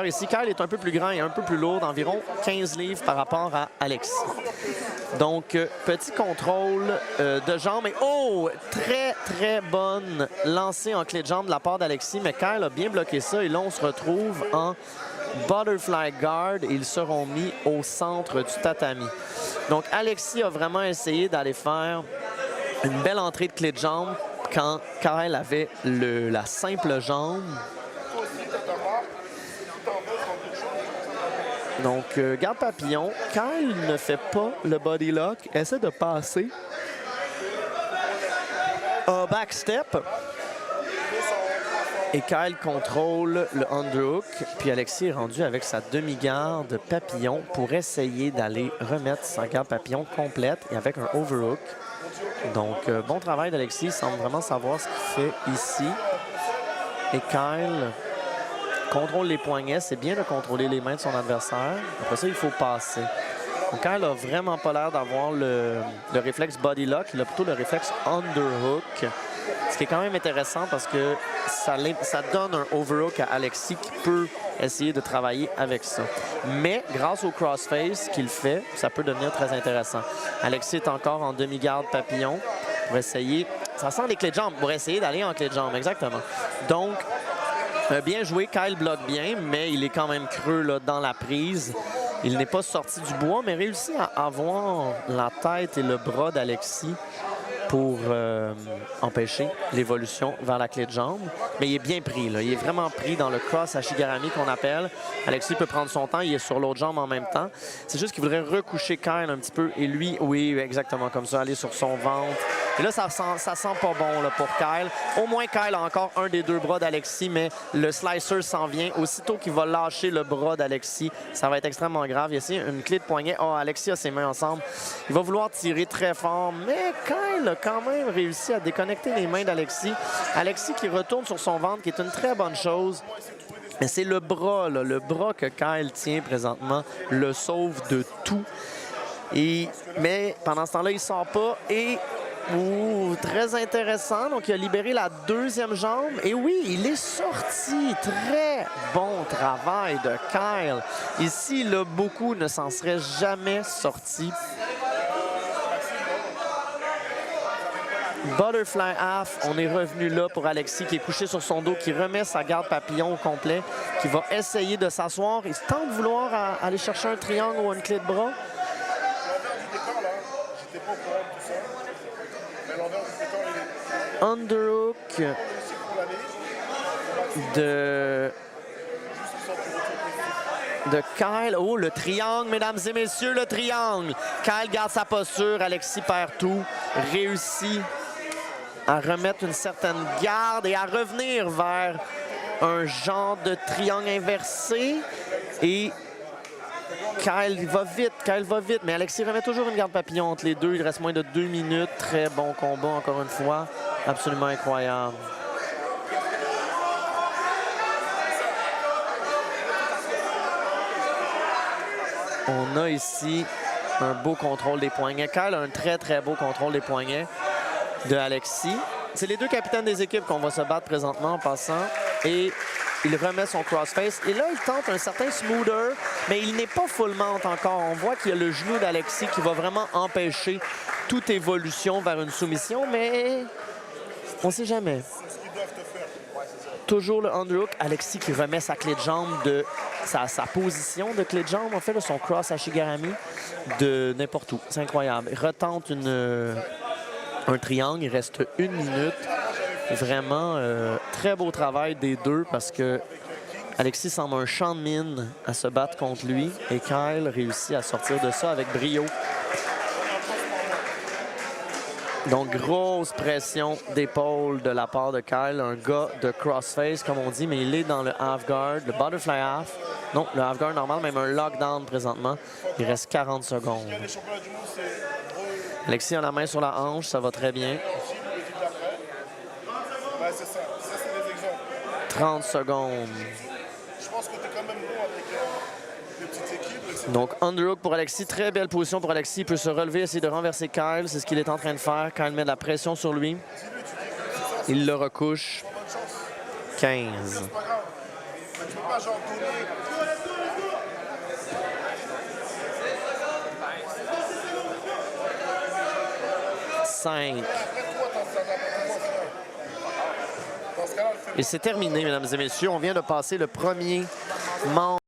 Ici, Kyle est un peu plus grand et un peu plus lourd, d'environ 15 livres par rapport à Alexis. Donc, petit contrôle de jambes. Et oh, très bonne lancée en clé de jambe de la part d'Alexis, mais Kyle a bien bloqué ça. Et là, on se retrouve en butterfly guard et ils seront mis au centre du tatami. Donc, Alexis a vraiment essayé d'aller faire une belle entrée de clé de jambe quand Kyle avait la simple jambe. Donc, garde papillon. Kyle ne fait pas le body lock. Essaie de passer. Backstep. Et Kyle contrôle le underhook. Puis Alexis est rendu avec sa demi-garde papillon pour essayer d'aller remettre sa garde papillon complète et avec un overhook. Donc, bon travail d'Alexis. Il semble vraiment savoir ce qu'il fait ici. Et Kyle contrôle les poignets. C'est bien de contrôler les mains de son adversaire. Après ça, il faut passer. Donc, Kyle n'a vraiment pas l'air d'avoir le réflexe body lock. Il a plutôt le réflexe underhook. Ce qui est quand même intéressant parce que ça donne un overhook à Alexis qui peut essayer de travailler avec ça. Mais grâce au crossface qu'il fait, ça peut devenir très intéressant. Alexis est encore en demi-garde papillon pour essayer... Ça sent les clés de jambes, pour essayer d'aller en clé de jambes, exactement. Donc, bien joué, Kyle bloque bien, mais il est quand même creux là, dans la prise. Il n'est pas sorti du bois, mais réussit à avoir la tête et le bras d'Alexis pour empêcher l'évolution vers la clé de jambe. Mais il est bien pris, là. Il est vraiment pris dans le cross à Shigarami qu'on appelle. Alexis peut prendre son temps, il est sur l'autre jambe en même temps. C'est juste qu'il voudrait recoucher Kyle un petit peu. Et lui, oui, exactement comme ça, aller sur son ventre. Et là, ça sent pas bon là, pour Kyle. Au moins, Kyle a encore un des deux bras d'Alexis, mais le slicer s'en vient. Aussitôt qu'il va lâcher le bras d'Alexis, ça va être extrêmement grave. Il y a ici une clé de poignet. Oh, Alexis a ses mains ensemble. Il va vouloir tirer très fort, mais Kyle a quand même réussi à déconnecter les mains d'Alexis. Alexis qui retourne sur son ventre, qui est une très bonne chose. Mais c'est le bras, là, le bras que Kyle tient présentement, le sauve de tout. Mais pendant ce temps-là, il ne sort pas et... très intéressant. Donc, il a libéré la deuxième jambe. Et oui, il est sorti. Très bon travail de Kyle. Ici, là, beaucoup ne s'en seraient jamais sortis. Butterfly half, on est revenu là pour Alexis qui est couché sur son dos, qui remet sa garde papillon au complet, qui va essayer de s'asseoir. Il tente de vouloir aller chercher un triangle ou une clé de bras. Underhook de Kyle. Oh, le triangle, mesdames et messieurs, le triangle. Kyle garde sa posture, Alexis perd tout, réussit à remettre une certaine garde et à revenir vers un genre de triangle inversé. Et Kyle va vite, mais Alexis remet toujours une garde papillon entre les deux. Il reste moins de 2 minutes. Très bon combat, encore une fois. Absolument incroyable. On a ici un beau contrôle des poignets. Kyle a un très beau contrôle des poignets de Alexis. C'est les deux capitaines des équipes qu'on va se battre présentement en passant. Et il remet son crossface. Et là, il tente un certain smoother, mais il n'est pas full mount encore. On voit qu'il y a le genou d'Alexis qui va vraiment empêcher toute évolution vers une soumission, mais on ne sait jamais. Toujours le underhook. Alexis qui remet sa clé de jambe de sa position de clé de jambe, en fait, de son cross à Shigarami de n'importe où. C'est incroyable. Il retente un triangle. Il reste 1 minute. Vraiment, très beau travail des deux parce que Alexis semble un champ de mine à se battre contre lui et Kyle réussit à sortir de ça avec brio. Donc, grosse pression d'épaule de la part de Kyle, un gars de crossface, comme on dit, mais il est dans le half guard, le butterfly half. Non, le half guard normal, même un lockdown présentement. Il reste 40 secondes. Alexis a la main sur la hanche, ça va très bien. 30 secondes. Donc, underhook pour Alexis. Très belle position pour Alexis. Il peut se relever, essayer de renverser Kyle. C'est ce qu'il est en train de faire. Kyle met de la pression sur lui. Il le recouche. 15. 5. Et c'est terminé, mesdames et messieurs. On vient de passer le premier membre.